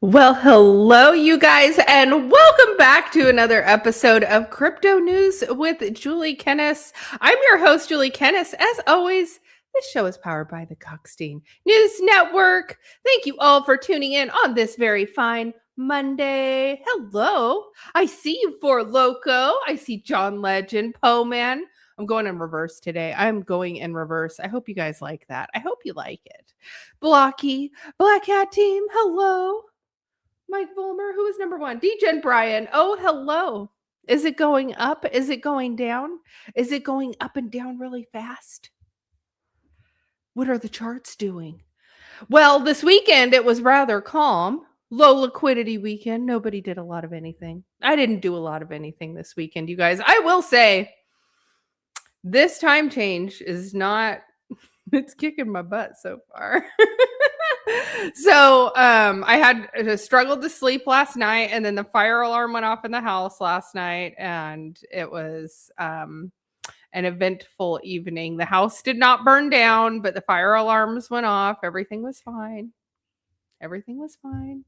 Well, hello, you guys, and welcome back to another episode of Crypto News with Julie Kennis. I'm your host, Julie Kennis. As always, this show is powered by the Gokhshtein News Network. Thank you all for tuning in on this very fine Monday. Hello. I see you, For Loco. I see John Legend, Poe Man. I'm going in reverse today. I'm going in reverse. I hope you guys like that. I hope you like it. Blocky, Black Hat Team, hello. Mike Volmer, who is number one? DJ Brian. Oh, hello. Is it going up? Is it going down? Is it going up and down really fast? What are the charts doing? Well, this weekend it was rather calm. Low liquidity weekend. Nobody did a lot of anything. I didn't do a lot of anything this weekend, you guys. I will say this time change is not, it's kicking my butt so far. So I had struggled to sleep last night, and then the fire alarm went off in the house last night, and it was an eventful evening. The house did not burn down, but the fire alarms went off. Everything was fine. Everything was fine.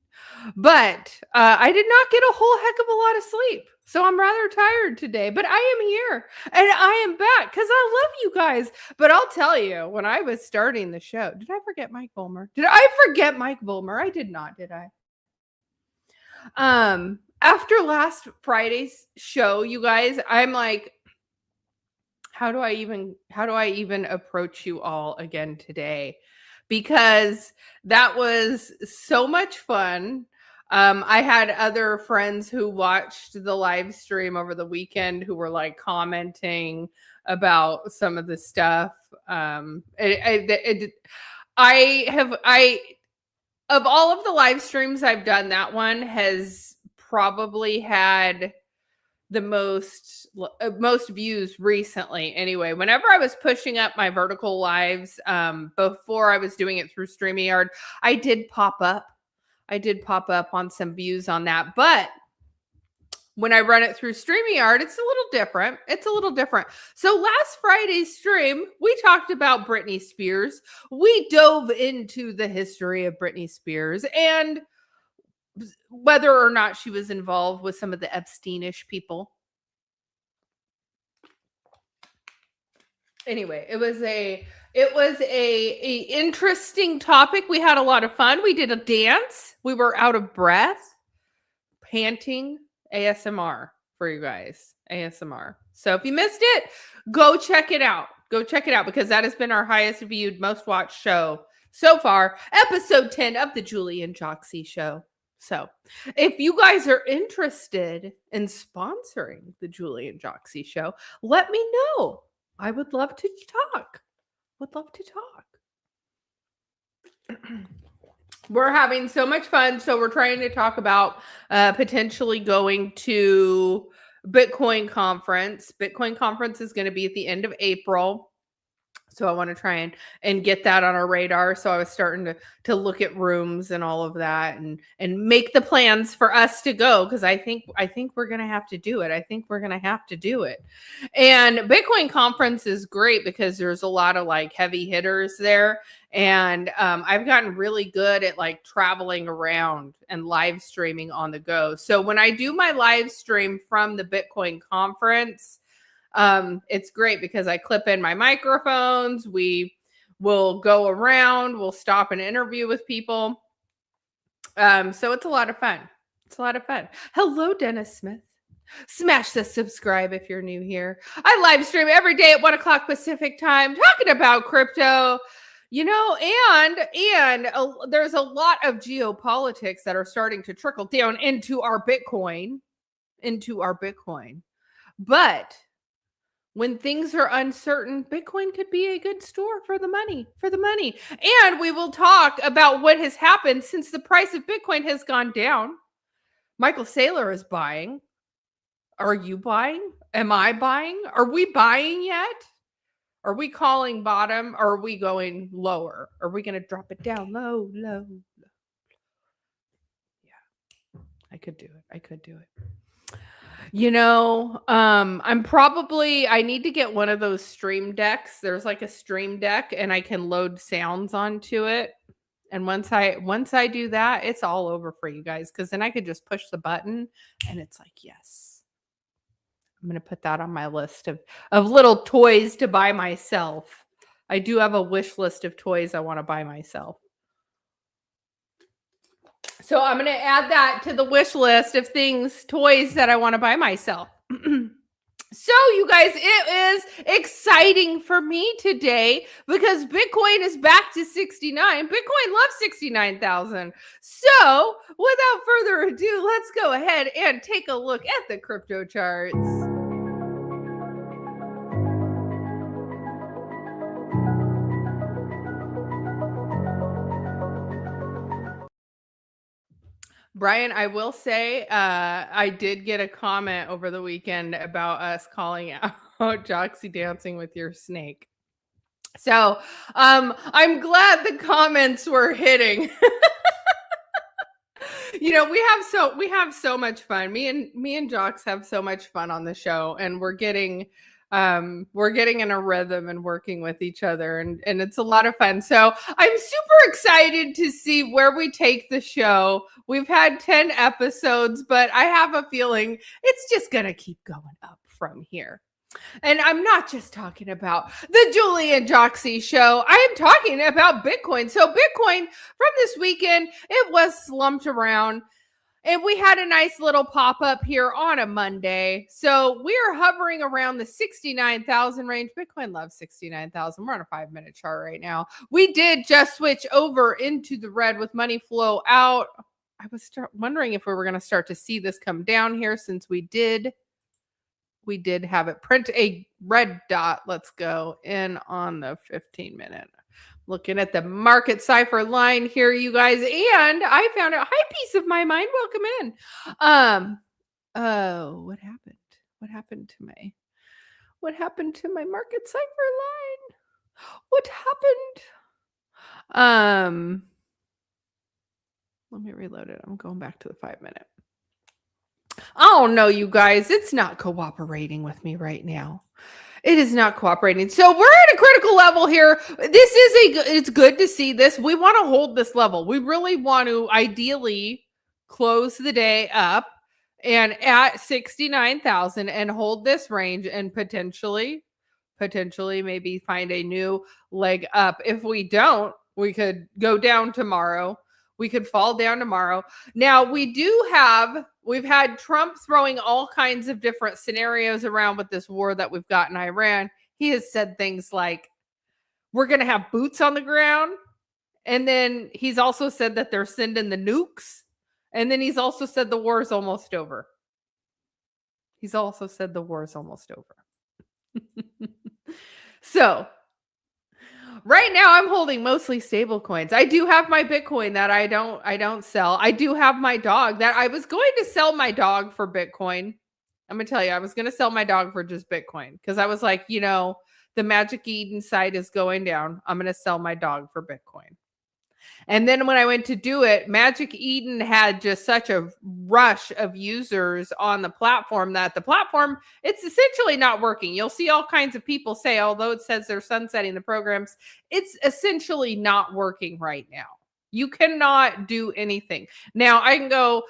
But I did not get a whole heck of a lot of sleep. So I'm rather tired today, but I am here and I am back because I love you guys. But I'll tell you, when I was starting the show, did I forget Mike Volmer? Did I forget Mike Volmer? I did not, did I? After last Friday's show, you guys, I'm like, how do I even approach you all again today? Because that was so much fun. I had other friends who watched the live stream over the weekend who were like commenting about some of the stuff. Of all of the live streams I've done, that one has probably had the most views recently. Anyway, whenever I was pushing up my vertical lives, before I was doing it through StreamYard, I did pop up on some views on that. But when I run it through StreamYard, it's a little different. So last Friday's stream, we talked about Britney Spears. We dove into the history of Britney Spears and whether or not she was involved with some of the Epsteinish people. Anyway, it was a interesting topic. We had a lot of fun. We did a dance. We were out of breath, panting, ASMR for you guys. ASMR. So if you missed it, go check it out. Go check it out because that has been our highest viewed, most watched show so far. Episode 10 of the Julie and Joxie show. So if you guys are interested in sponsoring the Julie and Joxie show, let me know. I would love to talk. We're having so much fun. So we're trying to talk about potentially going to Bitcoin conference. Bitcoin conference is going to be at the end of April. So I want to try and get that on our radar. So I was starting to look at rooms and all of that and make the plans for us to go because I think we're gonna have to do it. And Bitcoin conference is great because there's a lot of like heavy hitters there. And I've gotten really good at like traveling around and live streaming on the go. So when I do my live stream from the Bitcoin conference, it's great because I clip in my microphones. We will go around, we'll stop and interview with people. So it's a lot of fun. Hello, Dennis Smith. Smash the subscribe if you're new here. I live stream every day at 1 o'clock Pacific time, talking about crypto, you know, and there's a lot of geopolitics that are starting to trickle down into our Bitcoin. But when things are uncertain, Bitcoin could be a good store for the money. And we will talk about what has happened since the price of Bitcoin has gone down. Michael Saylor is buying. Are you buying? Am I buying? Are we buying yet? Are we calling bottom? Or are we going lower? Are we going to drop it down low? Yeah, I could do it. You know, I need to get one of those stream decks. There's like a stream deck and I can load sounds onto it. And once I do that, it's all over for you guys, because then I could just push the button and it's like, yes. I'm going to put that on my list of little toys to buy myself. I do have a wish list of toys I want to buy myself. So I'm going to add that to the wish list of toys that I want to buy myself. So, you guys, it is exciting for me today because Bitcoin is back to 69. Bitcoin loves 69,000. So, without further ado, let's go ahead and take a look at the crypto charts. Brian, I will say, I did get a comment over the weekend about us calling out Joxie dancing with your snake. So, I'm glad the comments were hitting. You know, we have so much fun. Me and Jox have so much fun on the show, and we're getting in a rhythm and working with each other, and it's a lot of fun. So I'm super excited to see where we take the show. We've had 10 episodes, but I have a feeling it's just gonna keep going up from here. And I'm not just talking about the Julie and Joxie show. I am talking about Bitcoin. So Bitcoin from this weekend, it was slumped around. And we had a nice little pop up here on a Monday. So we are hovering around the 69,000 range. Bitcoin loves 69,000. We're on a 5-minute chart right now. We did just switch over into the red with money flow out. I was wondering if we were going to start to see this come down here, since we did have it print a red dot. Let's go in on the 15-minute. Looking at the market cipher line here, you guys, and I found a high piece of my mind. Welcome in. Oh, what happened? What happened to my market cipher line? What happened? Let me reload it. I'm going back to the 5-minute. Oh no, you guys, it's not cooperating with me right now. It is not cooperating. So we're at a critical level here. It's good to see this. We want to hold this level. We really want to ideally close the day up and at 69,000 and hold this range, and potentially maybe find a new leg up. If we don't, we could go down tomorrow. We could fall down tomorrow. Now, we've had Trump throwing all kinds of different scenarios around with this war that we've got in Iran. He has said things like, we're going to have boots on the ground. And then he's also said that they're sending the nukes. And then he's also said the war is almost over. So, right now I'm holding mostly stable coins. I do have my Bitcoin that I don't sell. I do have my dog that I was going to sell my dog for Bitcoin. I'm going to tell you, I was going to sell my dog for just Bitcoin, because I was like, the Magic Eden site is going down. I'm going to sell my dog for Bitcoin. And then when I went to do it, Magic Eden had just such a rush of users on the platform that it's essentially not working. You'll see all kinds of people say, although it says they're sunsetting the programs, it's essentially not working right now. You cannot do anything. Now I can go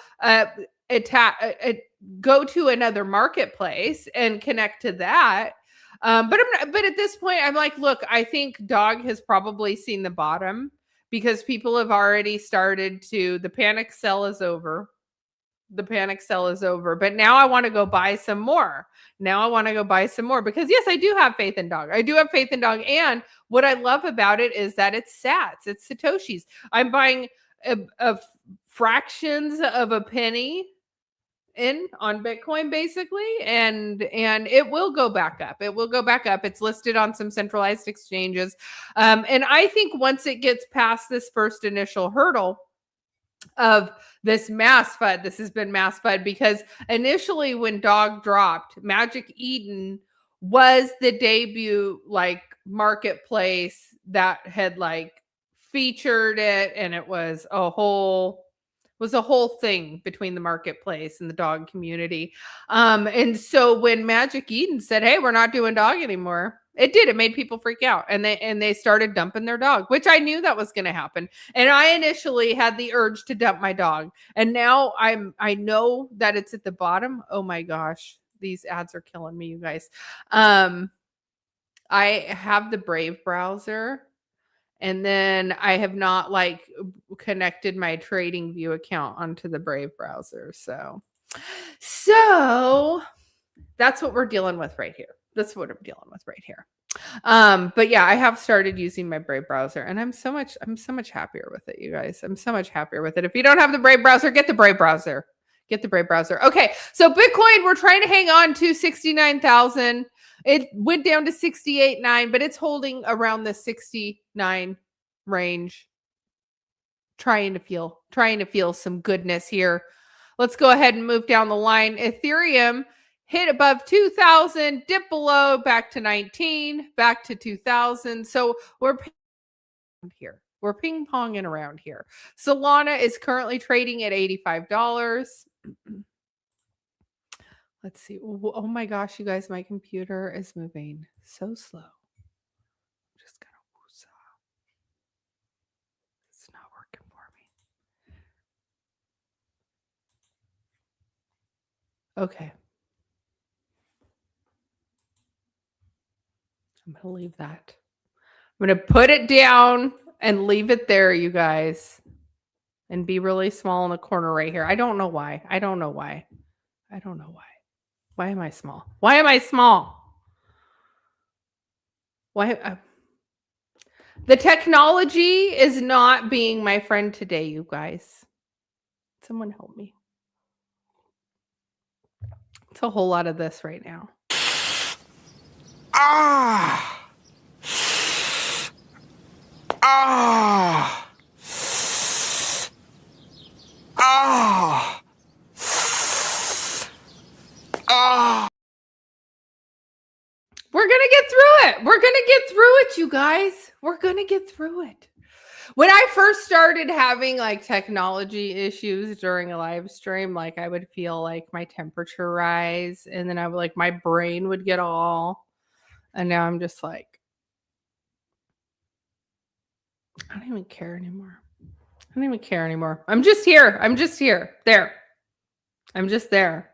go to another marketplace and connect to that. But at this point, I'm like, look, I think dog has probably seen the bottom, because people have already started the panic sell is over. But now I want to go buy some more. Because yes, I do have faith in dog. And what I love about it is that it's sats, it's Satoshis. I'm buying a fractions of a penny on Bitcoin, basically, and it will go back up. It's listed on some centralized exchanges, and I think once it gets past this first initial hurdle of this mass FUD, this has been mass FUD, because initially when dog dropped, Magic Eden was the debut marketplace that had featured it, and it was a whole thing between the marketplace and the dog community. And so when Magic Eden said, hey, we're not doing dog anymore, It did. It made people freak out, and they started dumping their dog, which I knew that was going to happen. And I initially had the urge to dump my dog, and now I know that it's at the bottom. Oh my gosh, these ads are killing me, you guys. I have the Brave browser, and then I have not like connected my Trading View account onto the Brave browser. So that's what we're dealing with right here. That's what I'm dealing with right here. But yeah, I have started using my Brave browser, and I'm so much happier with it, you guys. I'm so much happier with it. If you don't have the Brave browser, get the Brave browser. Get the Brave browser. Okay, so Bitcoin, we're trying to hang on to 69,000. It went down to 68.9, but it's holding around the 69 range. Trying to feel some goodness here. Let's go ahead and move down the line. Ethereum hit above 2,000, dip below, back to 19, back to 2,000. So we're here. We're ping-ponging around here. Solana is currently trading at $85. Let's see. Oh my gosh, you guys, my computer is moving so slow. I'm just gonna woosah. It's not working for me. Okay. I'm gonna leave that. I'm gonna put it down and leave it there, you guys. And be really small in the corner right here. I don't know why. I don't know why. Why am I small? Why am I small? Why? The technology is not being my friend today, you guys. Someone help me. It's a whole lot of this right now. We're going to get through it. We're going to get through it, you guys. We're going to get through it. When I first started having like technology issues during a live stream, like I would feel like my temperature rise, and then I would like my brain would get all, and now I'm just like, I don't even care anymore. I'm just here. There. I'm just there.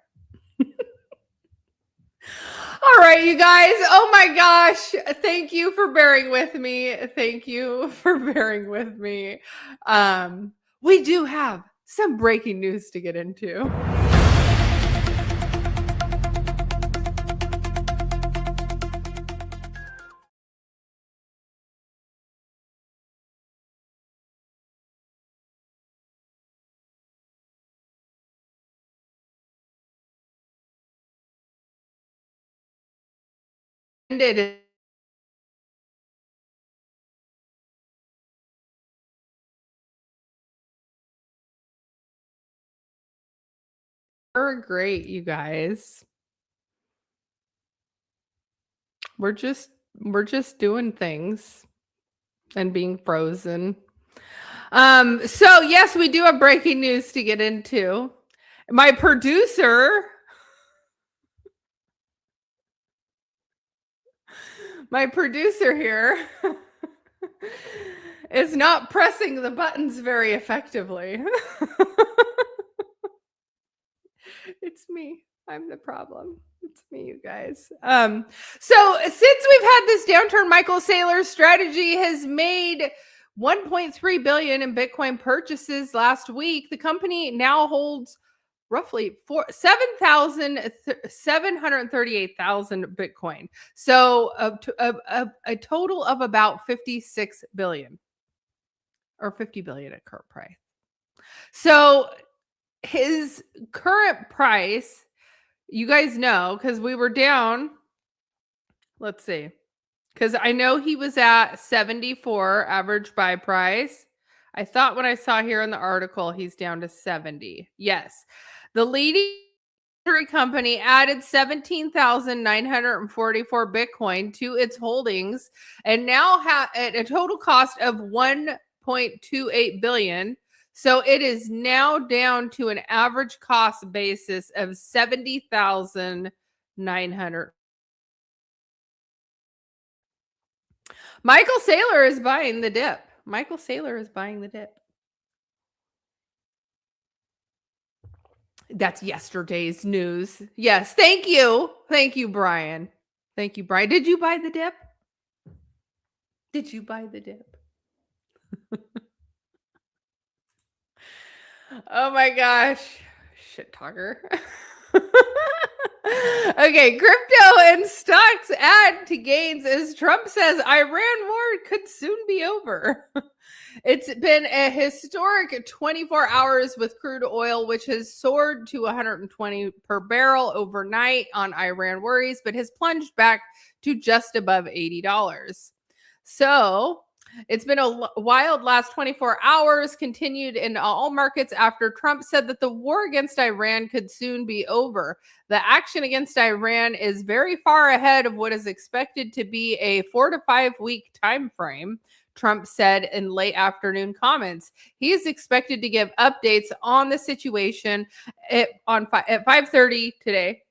All right, you guys. Oh my gosh. Thank you for bearing with me. We do have some breaking news to get into. And it is great, you guys. We're just doing things and being frozen. So yes, we do have breaking news to get into. My producer here is not pressing the buttons very effectively. It's me. I'm the problem. It's me, you guys. So since we've had this downturn, Michael Saylor's strategy has made 1.3 billion in Bitcoin purchases last week. The company now holds roughly 738,000 Bitcoin. So a total of about 56 billion or 50 billion at current price. So his current price, you guys know, because we were down. Let's see. Because I know he was at 74 average buy price. I thought when I saw here in the article, he's down to 70. Yes. The leading company added 17,944 Bitcoin to its holdings and now at a total cost of 1.28 billion. So it is now down to an average cost basis of 70,900. Michael Saylor is buying the dip. Michael Saylor is buying the dip. That's yesterday's news. Yes. Thank you. Thank you, Brian. Thank you, Brian. Did you buy the dip? Did you buy the dip? Oh my gosh. Shit talker. Okay, crypto and stocks add to gains as Trump says Iran war could soon be over. It's been a historic 24 hours with crude oil, which has soared to 120 per barrel overnight on Iran worries, but has plunged back to just above $80. So it's been a wild last 24 hours, continued in all markets after Trump said that the war against Iran could soon be over. The action against Iran is very far ahead of what is expected to be a 4 to 5 week time frame, Trump said in late afternoon comments. He is expected to give updates on the situation at 5:30 today.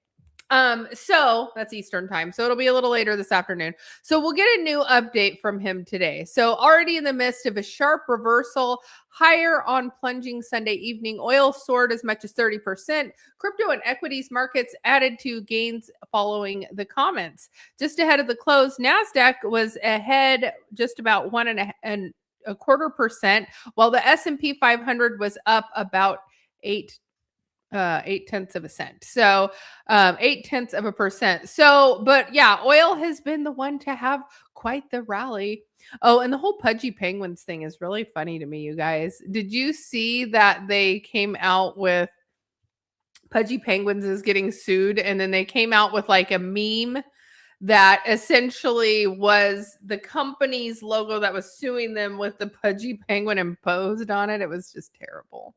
So that's Eastern time. So it'll be a little later this afternoon. So we'll get a new update from him today. So already in the midst of a sharp reversal higher on plunging Sunday evening, oil soared as much as 30%. Crypto and equities markets added to gains following the comments. Just ahead of the close, NASDAQ was ahead just about 1.25%, while the S&P 500 was up about 0.8%. So 0.8%. So, but yeah, oil has been the one to have quite the rally. Oh, and the whole Pudgy Penguins thing is really funny to me, you guys. Did you see that they came out with Pudgy Penguins is getting sued, and then they came out with like a meme that essentially was the company's logo that was suing them with the Pudgy Penguin imposed on it? It was just terrible.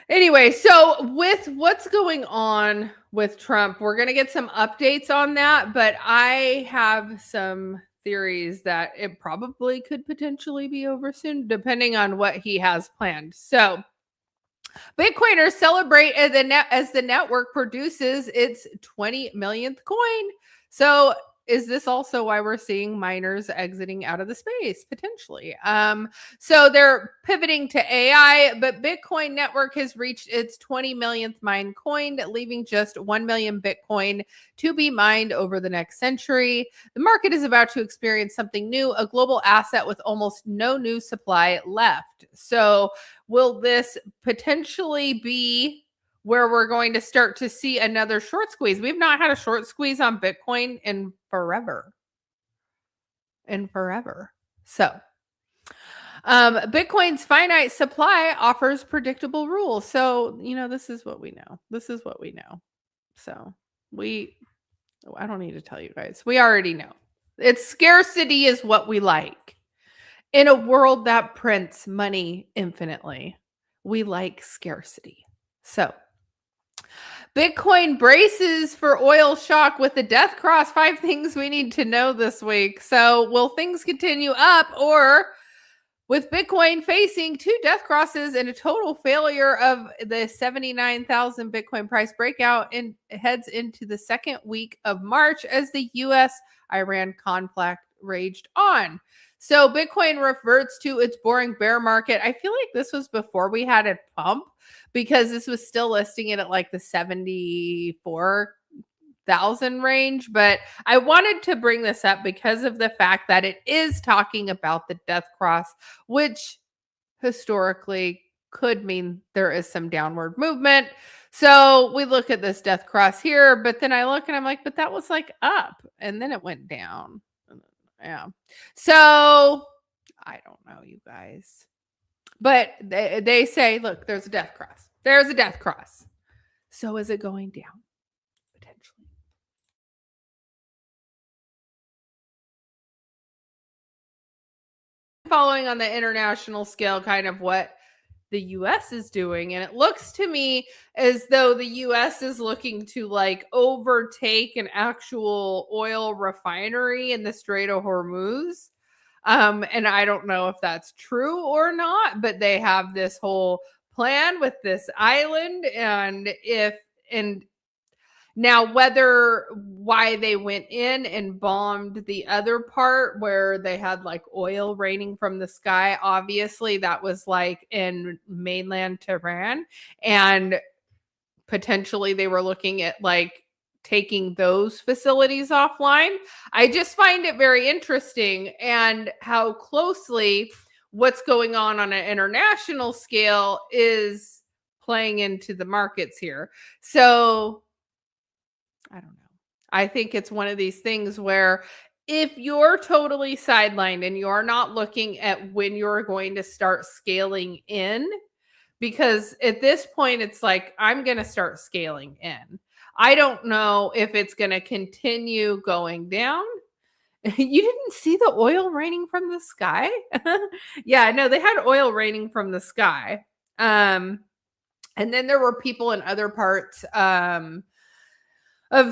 Anyway, so with what's going on with Trump, we're going to get some updates on that, but I have some theories that it probably could potentially be over soon, depending on what he has planned. So Bitcoiners celebrate as the network produces its 20 millionth coin. So is this also why we're seeing miners exiting out of the space potentially? So they're pivoting to AI, but Bitcoin network has reached its 20 millionth mined coin, leaving just 1 million Bitcoin to be mined over the next century. The market is about to experience something new, a global asset with almost no new supply left. So will this potentially be where we're going to start to see another short squeeze? We've not had a short squeeze on Bitcoin in forever. So Bitcoin's finite supply offers predictable rules. So, this is what we know. So I don't need to tell you guys. We already know. It's scarcity is what we like. In a world that prints money infinitely, we like scarcity. So Bitcoin braces for oil shock with the death cross. 5 things we need to know this week. So will things continue up, or with Bitcoin facing 2 death crosses and a total failure of the 79,000 Bitcoin price breakout and heads into the second week of March as the US-Iran conflict raged on. So Bitcoin reverts to its boring bear market. I feel like this was before we had a pump, because this was still listing it at like the 74,000 range. But I wanted to bring this up because of the fact that it is talking about the death cross, which historically could mean there is some downward movement. So we look at this death cross here, but then I look and I'm like, but that was like up and then it went down. Yeah. So I don't know, you guys. But they say, look, there's a death cross. There's a death cross. So is it going down? Potentially. Following on the international scale, kind of what the US is doing. And it looks to me as though the US is looking to like overtake an actual oil refinery in the Strait of Hormuz. And I don't know if that's true or not, but they have this whole plan with this island. And Now, why they went in and bombed the other part where they had like oil raining from the sky, obviously that was like in mainland Tehran, and potentially they were looking at like taking those facilities offline. I just find it very interesting, and how closely what's going on an international scale is playing into the markets here. So I don't know. I think it's one of these things where if you're totally sidelined and you're not looking at when you're going to start scaling in, because at this point it's like I'm going to start scaling in. I don't know if it's going to continue going down. You didn't see the oil raining from the sky? Yeah, no, they had oil raining from the sky. And then there were people in other parts of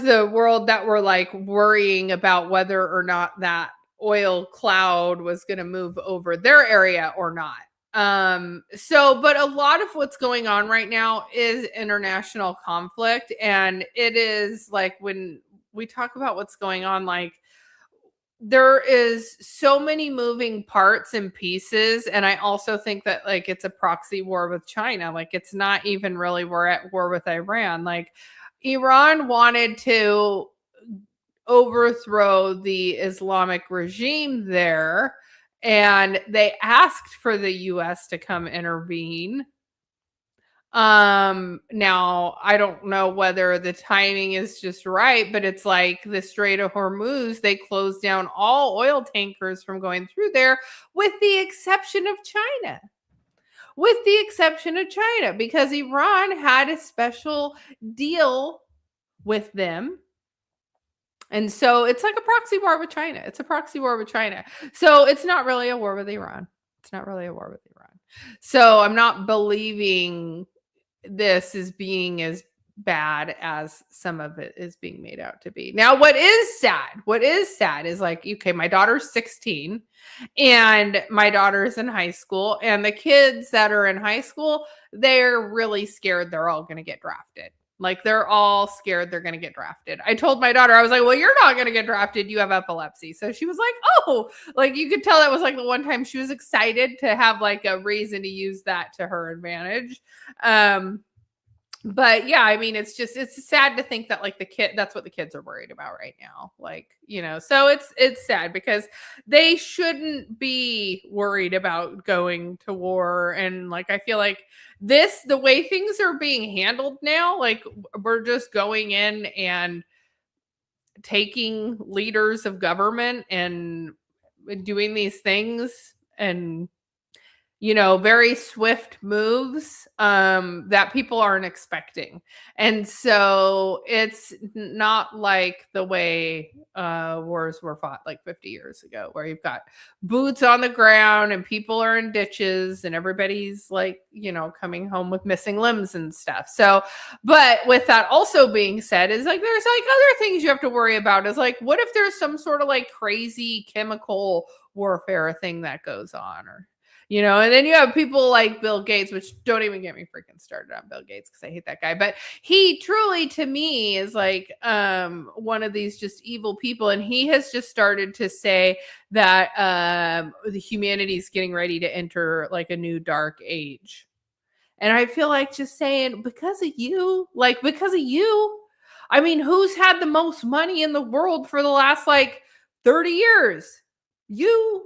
the world that were like worrying about whether or not that oil cloud was going to move over their area or not. But a lot of what's going on right now is international conflict, and it is like when we talk about what's going on, like there is so many moving parts and pieces, and I also think that like it's a proxy war with China. Like it's not even really we're at war with Iran. Like Iran wanted to overthrow the Islamic regime there, and they asked for the US to come intervene. Now I don't know whether the timing is just right, but it's like the Strait of Hormuz, they closed down all oil tankers from going through there with the exception of China. With the exception of China, because Iran had a special deal with them. And so it's like a proxy war with China. It's a proxy war with China. So it's not really a war with Iran. It's not really a war with Iran. So I'm not believing this is being as bad as some of it is being made out to be. Now, what is sad is like, okay, my daughter's 16 and my daughter's in high school, and the kids that are in high school, they're really scared they're all going to get drafted. Like they're all scared they're going to get drafted. I told my daughter, I was like, well, you're not going to get drafted. You have epilepsy. So she was like, oh, like you could tell that was like the one time she was excited to have like a reason to use that to her advantage. But yeah, I mean, it's sad to think that like that's what the kids are worried about right now. Like, so it's sad because they shouldn't be worried about going to war. And like, I feel like the way things are being handled now, like we're just going in and taking leaders of government and doing these things, and very swift moves that people aren't expecting. And so it's not like the way wars were fought like 50 years ago, where you've got boots on the ground and people are in ditches and everybody's like, coming home with missing limbs and stuff. So, but with that also being said, is like there's like other things you have to worry about. Is like, what if there's some sort of like crazy chemical warfare thing that goes on, or and then you have people like Bill Gates, which don't even get me freaking started on Bill Gates because I hate that guy. But he truly, to me, is like one of these just evil people. And he has just started to say that the humanity is getting ready to enter like a new dark age. And I feel like just saying, because of you, I mean, who's had the most money in the world for the last like 30 years? You.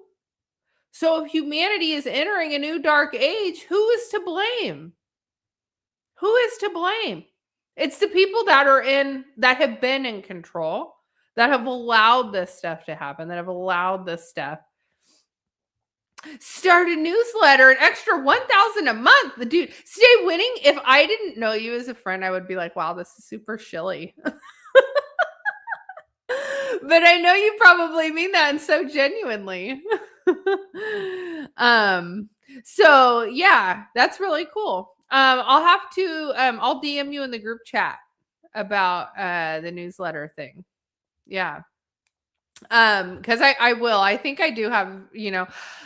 So if humanity is entering a new dark age, who is to blame? Who is to blame? It's the people that have been in control, that have allowed this stuff to happen, that have allowed this stuff. Start a newsletter, an extra $1,000 a month. The dude, stay winning. If I didn't know you as a friend, I would be like, wow, this is super shilly. But I know you probably mean that, and so genuinely. So yeah, that's really cool. I'll DM you in the group chat about the newsletter thing. Yeah. Because I will. I think I do have,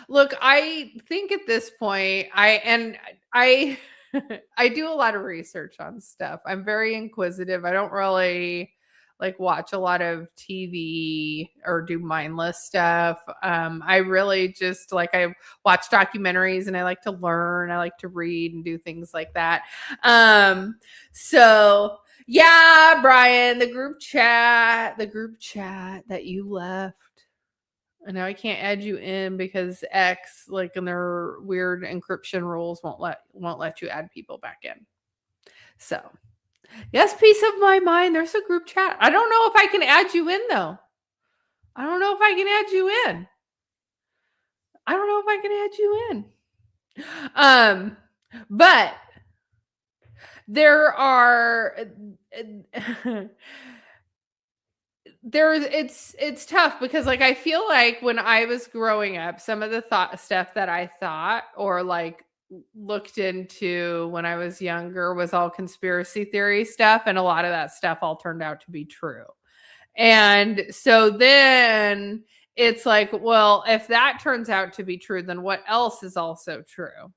look, I think at this point, I I do a lot of research on stuff. I'm very inquisitive. I don't really like watch a lot of TV or do mindless stuff. I really just like I watch documentaries and I like to learn. I like to read and do things like that. So yeah, Brian, the group chat that you left. And now I can't add you in because X, like in their weird encryption rules, won't let you add people back in. So yes, peace of my mind. There's a group chat. I don't know if I can add you in though. I don't know if I can add you in. I don't know if I can add you in. But there are it's tough because like I feel like when I was growing up, some of the stuff that I thought or like looked into when I was younger was all conspiracy theory stuff, and a lot of that stuff all turned out to be true. And so then it's like, well, if that turns out to be true, then what else is also true?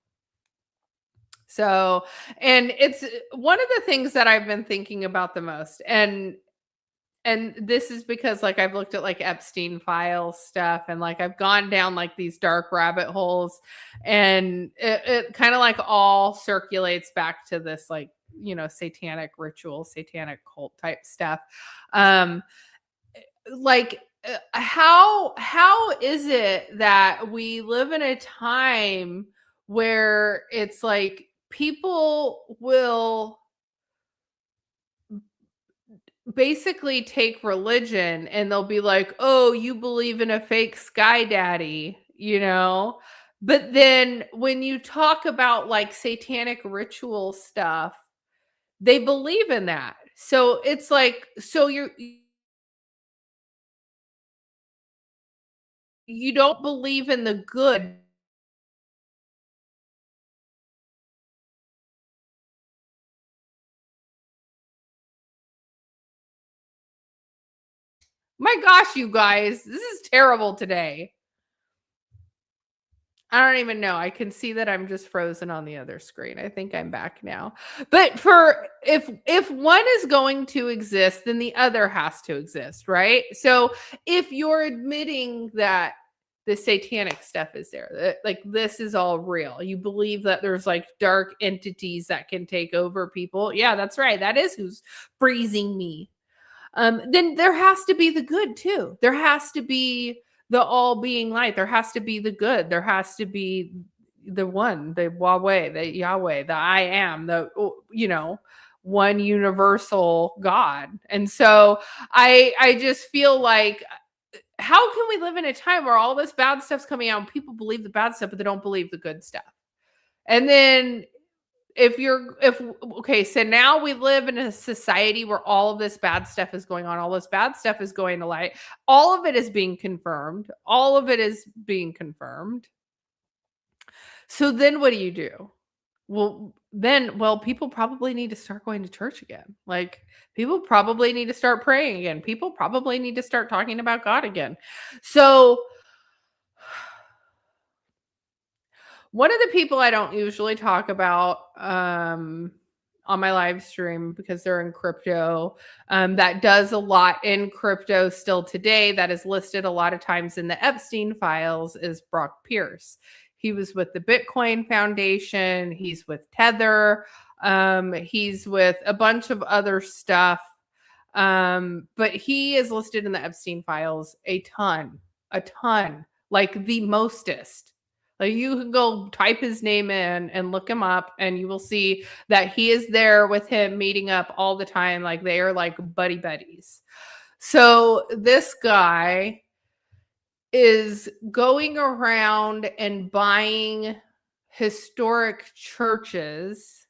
So, and it's one of the things that I've been thinking about the most. And this is because like I've looked at like Epstein files stuff and like I've gone down like these dark rabbit holes, and it kind of like all circulates back to this like, you know, satanic ritual, satanic cult type stuff. Like how is it that we live in a time where it's like people will basically take religion and they'll be like, "Oh, you believe in a fake sky daddy," you know? But then when you talk about like satanic ritual stuff, they believe in that. So it's like, so you don't believe in the good. My gosh, you guys, this is terrible today. I don't even know. I can see that I'm just frozen on the other screen. I think I'm back now. But for if one is going to exist, then the other has to exist, right? So if you're admitting that the satanic stuff is there, that, like this is all real, you believe that there's like dark entities that can take over people. Yeah, that's right. That is who's freezing me. Then there has to be the good too. There has to be the all being light. There has to be the good. There has to be the one, the Yahweh, the I am, you know, one universal God. And so I just feel like how can we live in a time where all this bad stuff's coming out and people believe the bad stuff, but they don't believe the good stuff? And then if okay, so now we live in a society where all of this bad stuff is going on, all this bad stuff is going to light, all of it is being confirmed, all of it is being confirmed. So then what do you do? Well, people probably need to start going to church again. Like people probably need to start praying again. People probably need to start talking about God again. So one of the people I don't usually talk about on my live stream because they're in crypto, that does a lot in crypto still today, that is listed a lot of times in the Epstein files, is Brock Pierce. He was with the Bitcoin Foundation. He's with Tether. He's with a bunch of other stuff. But he is listed in the Epstein files a ton, like the mostest. Like you can go type his name in and look him up, and you will see that he is there with him meeting up all the time. Like they are like buddies. So this guy is going around and buying historic churches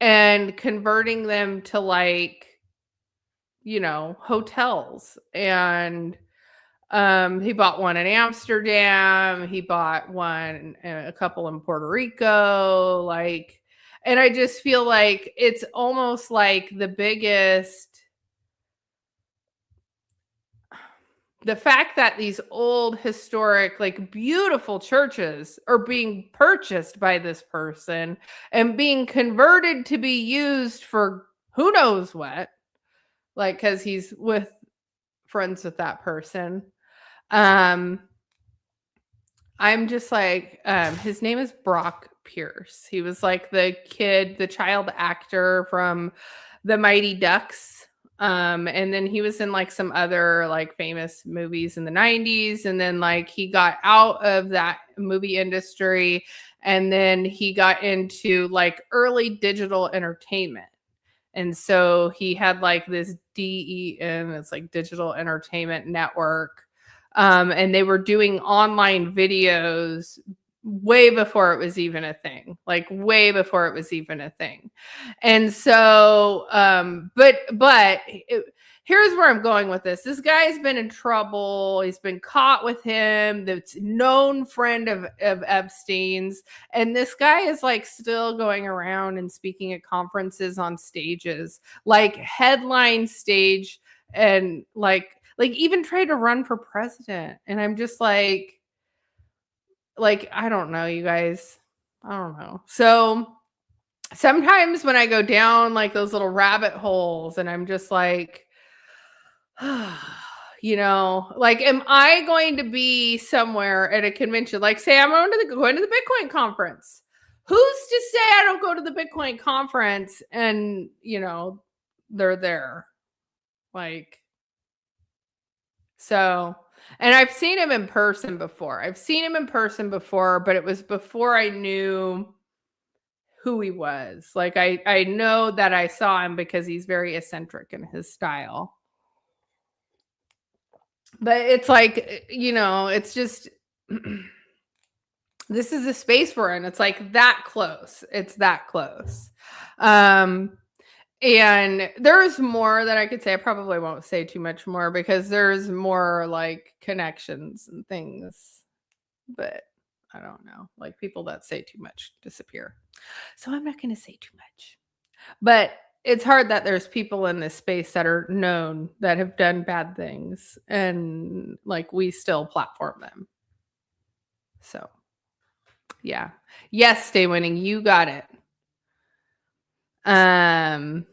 and converting them to like, you know, hotels. And he bought one in Amsterdam. He bought one, a couple in Puerto Rico. Like, and I just feel like it's almost like the biggest the fact that these old historic, like beautiful churches are being purchased by this person and being converted to be used for who knows what, like, because he's with friends with that person. I'm just like, his name is Brock Pierce. He was like the child actor from the Mighty Ducks. And then he was in like some other like famous movies in the 90s. And then like he got out of that movie industry and then he got into like early digital entertainment. And so he had like this DEN, it's like Digital Entertainment Network. And they were doing online videos way before it was even a thing, like way before it was even a thing. And so, here's where I'm going with this. This guy's been in trouble. He's been caught with him. That's known friend of Epstein's. And this guy is like still going around and speaking at conferences on stages, like headline stage, and like even tried to run for president. And I'm just like, I don't know, you guys. I don't know. So sometimes when I go down like those little rabbit holes and I'm just like, you know, like, am I going to be somewhere at a convention? Like, say I'm going to the Bitcoin conference. Who's to say I don't go to the Bitcoin conference and, you know, they're there? Like, so, and I've seen him in person before. But it was before I knew who he was. Like, I know that I saw him because he's very eccentric in his style. But it's like, you know, it's just, this is the space we're in. It's like that close. It's that close. And there's more that I could say. I probably won't say too much more because there's more like connections and things. But I don't know. Like, people that say too much disappear. So I'm not going to say too much. But it's hard that there's people in this space that are known that have done bad things and like we still platform them. So yeah. Yes, Stay Winning, you got it. I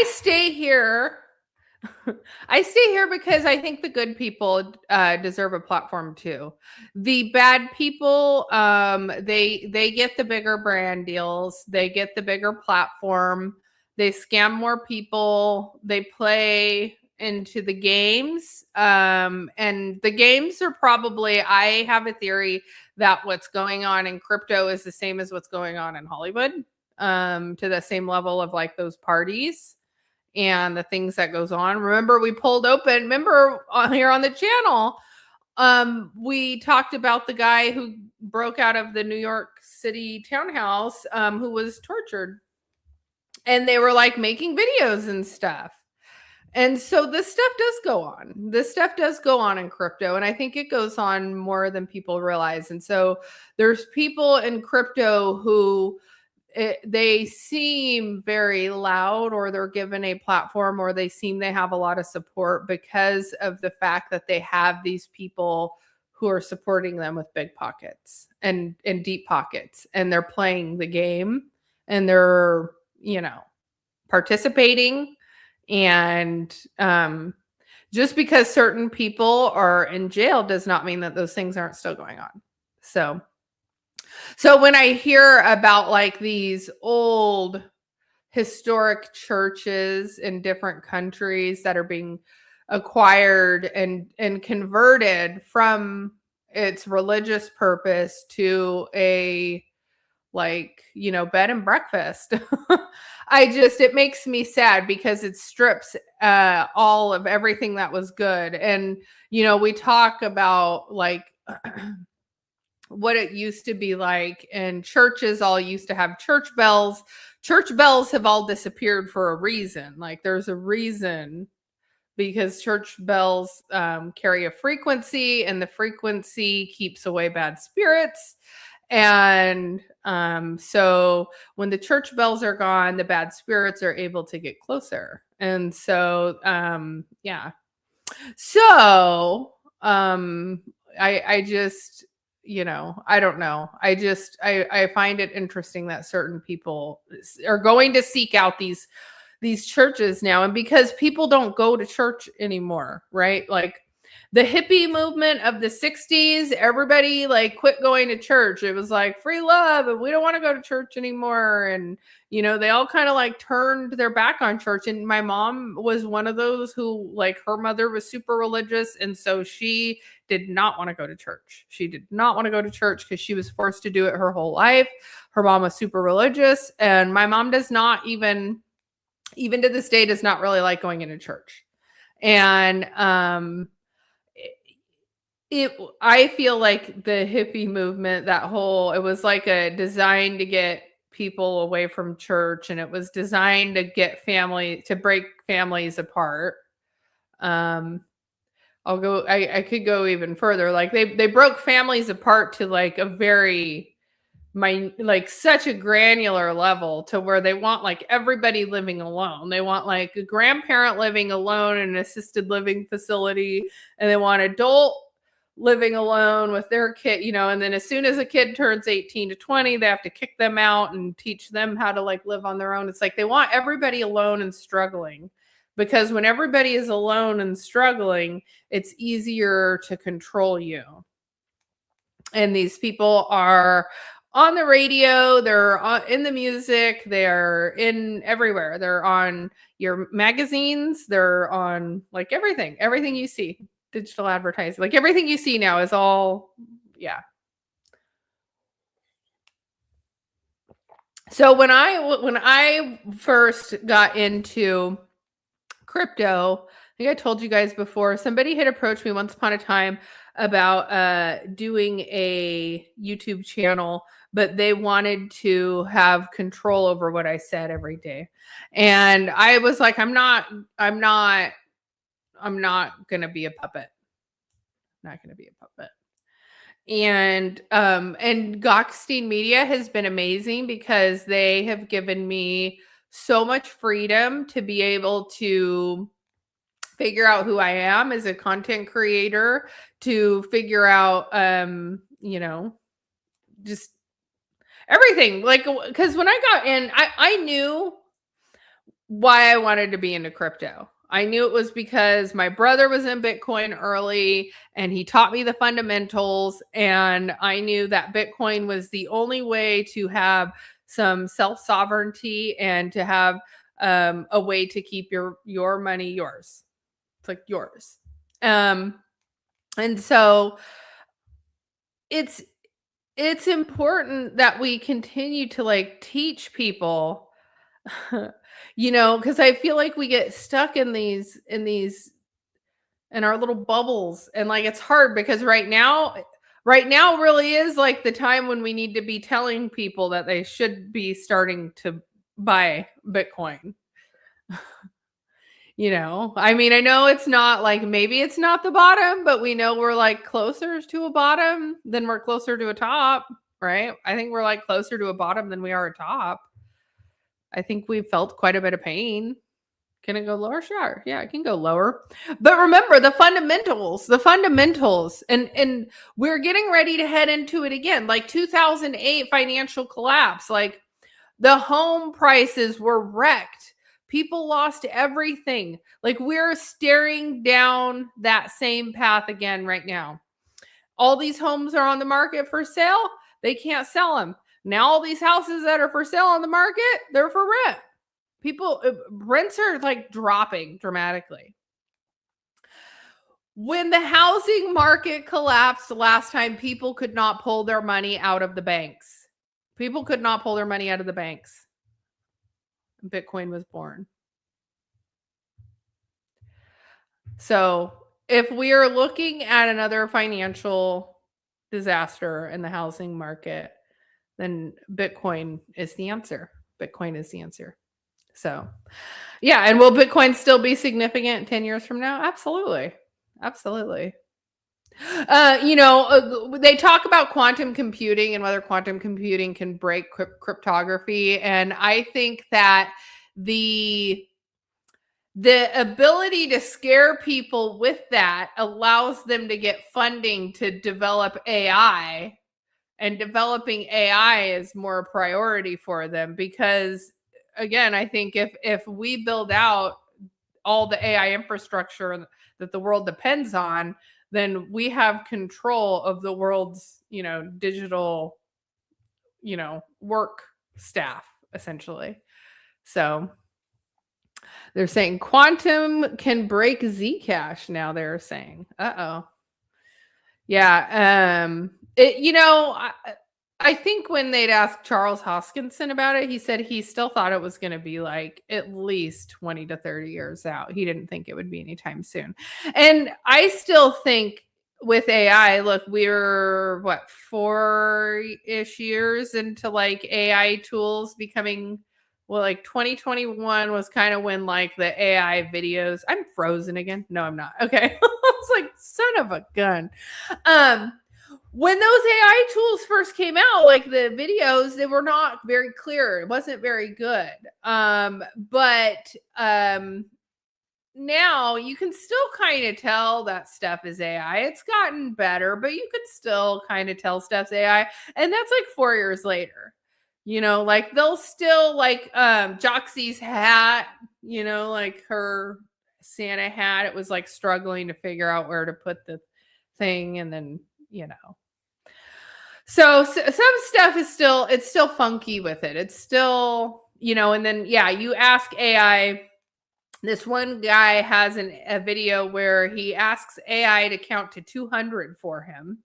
stay here. I stay here because I think the good people deserve a platform too. The bad people, they get the bigger brand deals. They get the bigger platform. They scam more people. They play into the games. And the games are probably, I have a theory that what's going on in crypto is the same as what's going on in Hollywood, to the same level of like those parties and the things that goes on. Remember, we pulled open, here on the channel, we talked about the guy who broke out of the New York City townhouse, who was tortured. And they were like making videos and stuff. And so this stuff does go on. This stuff does go on in crypto. And I think it goes on more than people realize. And so there's people in crypto who they seem very loud, or they're given a platform, or they seem they have a lot of support because of the fact that they have these people who are supporting them with big pockets and deep pockets. And they're playing the game and they're, you know, participating. And just because certain people are in jail does not mean that those things aren't still going on. So when I hear about like these old historic churches in different countries that are being acquired and converted from its religious purpose to a, like, you know, bed and breakfast, it makes me sad because it strips all of everything that was good. And, you know, we talk about like what it used to be like, and churches all used to have church bells. Church bells have all disappeared for a reason. Like, there's a reason, because church bells carry a frequency, and the frequency keeps away bad spirits. And so when the church bells are gone, the bad spirits are able to get closer. And so yeah. So I just, I don't know. I find it interesting that certain people are going to seek out these churches now. And because people don't go to church anymore, right? Like the hippie movement of the 60s, everybody like quit going to church. It was like free love and we don't want to go to church anymore. And, they all kind of like turned their back on church. And my mom was one of those who, like, her mother was super religious. And so she did not want to go to church. She did not want to go to church because she was forced to do it her whole life. Her mom was super religious. And my mom does not even to this day, does not really like going into church. And I feel like the hippie movement, it was like a design to get people away from church, and it was designed to break families apart. I could go even further. Like they broke families apart to like a very such a granular level, to where they want like everybody living alone. They want like a grandparent living alone in an assisted living facility, and they want adult living alone with their kid, and then as soon as a kid turns 18 to 20, they have to kick them out and teach them how to like live on their own. It's like they want everybody alone and struggling, because when everybody is alone and struggling, it's easier to control you. And these people are on the radio, they're in the music, they're in everywhere. They're on your magazines, they're on like everything you see, digital advertising, like everything you see now is all, yeah. So when I first got into crypto, I think I told you guys before, somebody had approached me once upon a time about doing a YouTube channel, but they wanted to have control over what I said every day. And I was like, I'm not going to be a puppet. Not going to be a puppet. And Gokhshtein Media has been amazing, because they have given me so much freedom to be able to figure out who I am as a content creator, to figure out, just everything. Like, because when I got in, I knew why I wanted to be into crypto. I knew it was because my brother was in Bitcoin early and he taught me the fundamentals. And I knew that Bitcoin was the only way to have some self-sovereignty and to have a way to keep your money yours. It's like yours. And so it's important that we continue to like teach people, because I feel like we get stuck in our little bubbles, and like it's hard, because right now really is like the time when we need to be telling people that they should be starting to buy Bitcoin. I mean, I know it's not like, maybe it's not the bottom, but we know we're like closer to a bottom than we're closer to a top, right? I think we're like closer to a bottom than we are a top. I think we've felt quite a bit of pain. Can it go lower? Sure. Yeah, it can go lower. But remember the fundamentals, and we're getting ready to head into it again. Like 2008 financial collapse, like the home prices were wrecked. People lost everything. Like we're staring down that same path again right now. All these homes are on the market for sale. They can't sell them. Now all these houses that are for sale on the market, they're for rent. Rents are like dropping dramatically. When the housing market collapsed last time, people could not pull their money out of the banks. People could not pull their money out of the banks. Bitcoin was born. So if we are looking at another financial disaster in the housing market, then Bitcoin is the answer. Bitcoin is the answer. So, yeah. And will Bitcoin still be significant 10 years from now? Absolutely. Absolutely. They talk about quantum computing and whether quantum computing can break cryptography. And I think that the ability to scare people with that allows them to get funding to develop AI, and developing AI is more a priority for them because, again, I think if we build out all the AI infrastructure that the world depends on, then we have control of the world's, digital, work staff, essentially. So they're saying quantum can break Zcash now, they're saying. Uh-oh. Yeah. I think when they'd asked Charles Hoskinson about it, he said he still thought it was going to be like at least 20 to 30 years out. He didn't think it would be anytime soon. And I still think with AI, look, we're 4-ish years into like AI tools becoming, like 2021 was kind of when like the AI videos, I'm frozen again. No, I'm not. Okay. It's like, son of a gun. When those AI tools first came out, like the videos, they were not very clear. It wasn't very good. But now you can still kind of tell that stuff is AI. It's gotten better, but you could still kind of tell stuff's AI. And that's like 4 years later. Like they'll still like Joxie's hat, like her Santa hat. It was like struggling to figure out where to put the thing, and then so some stuff is still funky with it. It's still, and then you ask AI. This one guy has a video where he asks AI to count to 200 for him,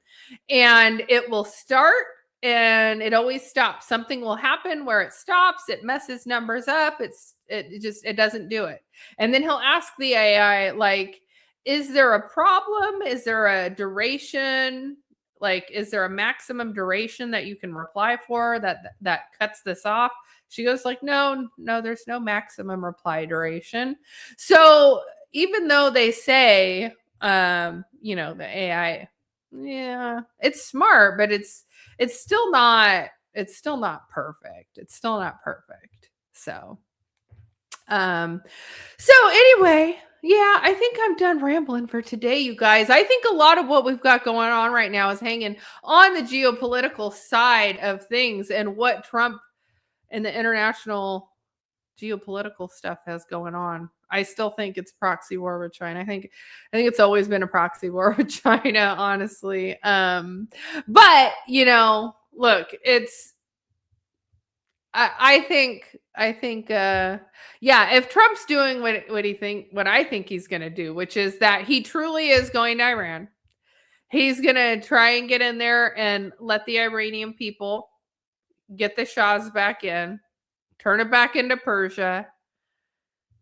and it will start and it always stops. Something will happen where it stops, it messes numbers up, it doesn't do it. And then he'll ask the AI, like, is there a problem? Is there a duration? Like, is there a maximum duration that you can reply for that cuts this off? She goes like, no, there's no maximum reply duration. So even though they say, the AI, it's smart, but it's still not perfect. It's still not perfect. So anyway, I think I'm done rambling for today, you guys. I think a lot of what we've got going on right now is hanging on the geopolitical side of things and what Trump and the international geopolitical stuff has going on. I still think it's proxy war with China. I think it's always been a proxy war with China, honestly. But look, it's I think if Trump's doing what I think he's going to do, which is that he truly is going to Iran. He's going to try and get in there and let the Iranian people get the Shahs back in, turn it back into Persia,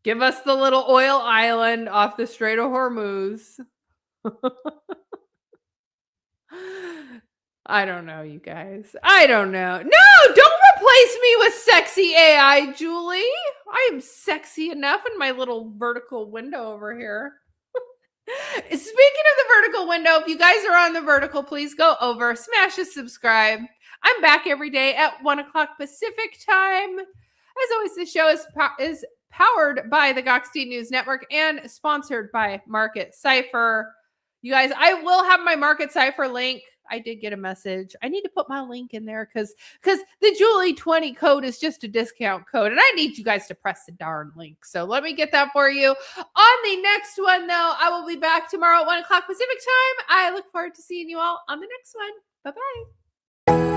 give us the little oil island off the Strait of Hormuz. I don't know, you guys. I don't know. No, don't replace me with sexy AI, Julie. I am sexy enough in my little vertical window over here. Speaking of the vertical window, if you guys are on the vertical, please go over, smash the subscribe. I'm back every day at 1 o'clock Pacific time. As always, the show is powered by the Gokhshtein News Network and sponsored by Market Cipher. You guys, I will have my Market Cipher link. I did get a message. I need to put my link in there because the Julie 20 code is just a discount code, and I need you guys to press the darn link. So let me get that for you. On the next one, though, I will be back tomorrow at 1 o'clock Pacific time. I look forward to seeing you all on the next one. Bye-bye.